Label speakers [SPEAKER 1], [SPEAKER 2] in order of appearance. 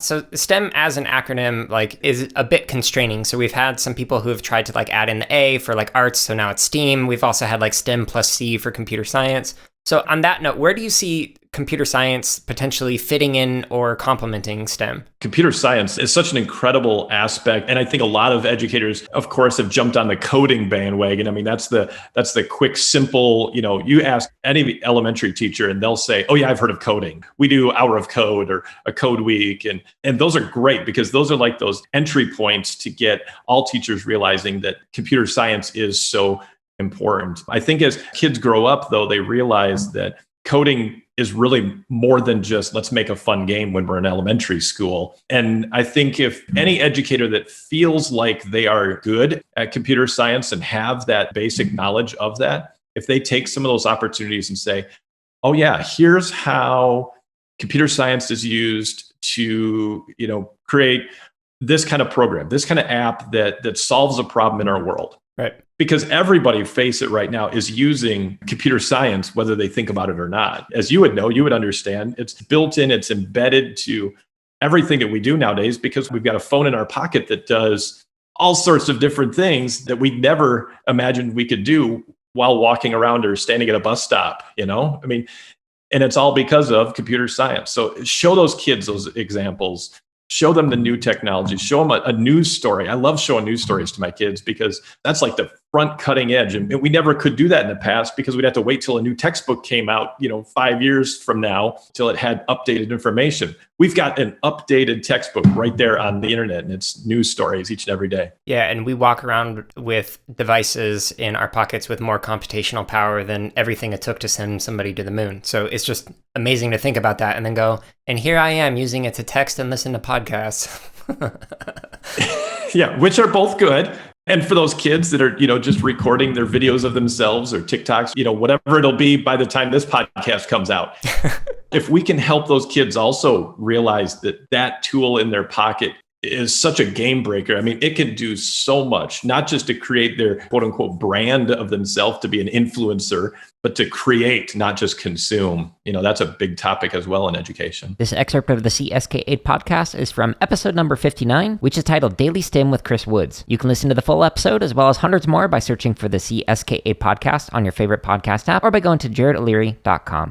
[SPEAKER 1] So STEM as an acronym is a bit constraining. So we've had some people who have tried to add in the A for arts, so now it's STEAM. We've also had STEM plus C for computer science. So on that note, where do you see computer science potentially fitting in or complementing STEM?
[SPEAKER 2] Computer science is such an incredible aspect. And I think a lot of educators, of course, have jumped on the coding bandwagon. I mean, that's the quick, simple, you ask any elementary teacher and they'll say, oh yeah, I've heard of coding. We do hour of code or a code week. And those are great because those are those entry points to get all teachers realizing that computer science is so important. I think as kids grow up, though, they realize that coding is really more than just let's make a fun game when we're in elementary school. And I think if any educator that feels like they are good at computer science and have that basic knowledge of that, if they take some of those opportunities and say, oh yeah, here's how computer science is used to, create this kind of program, this kind of app that solves a problem in our world.
[SPEAKER 1] Right.
[SPEAKER 2] Because everybody, face it right now, is using computer science, whether they think about it or not. As you would know, you would understand, it's built in, it's embedded to everything that we do nowadays because we've got a phone in our pocket that does all sorts of different things that we never imagined we could do while walking around or standing at a bus stop, I mean, and it's all because of computer science. So show those kids those examples. Show them the new technology, show them a news story. I love showing news stories to my kids because that's the front cutting edge. And we never could do that in the past because we'd have to wait till a new textbook came out, 5 years from now, till it had updated information. We've got an updated textbook right there on the internet and it's news stories each and every day.
[SPEAKER 1] Yeah, and we walk around with devices in our pockets with more computational power than everything it took to send somebody to the moon. So it's just amazing to think about that and then go, and here I am using it to text and listen to podcasts.
[SPEAKER 2] Yeah, which are both good. And for those kids that are, just recording their videos of themselves or TikToks, whatever it'll be by the time this podcast comes out. If we can help those kids also realize that tool in their pocket is such a game breaker. I mean, it can do so much, not just to create their quote unquote brand of themselves to be an influencer, but to create, not just consume. That's a big topic as well in education.
[SPEAKER 3] This excerpt of the CSK8 podcast is from episode number 59, which is titled Daily STEM with Chris Woods. You can listen to the full episode as well as hundreds more by searching for the CSK8 podcast on your favorite podcast app or by going to jaredaleary.com.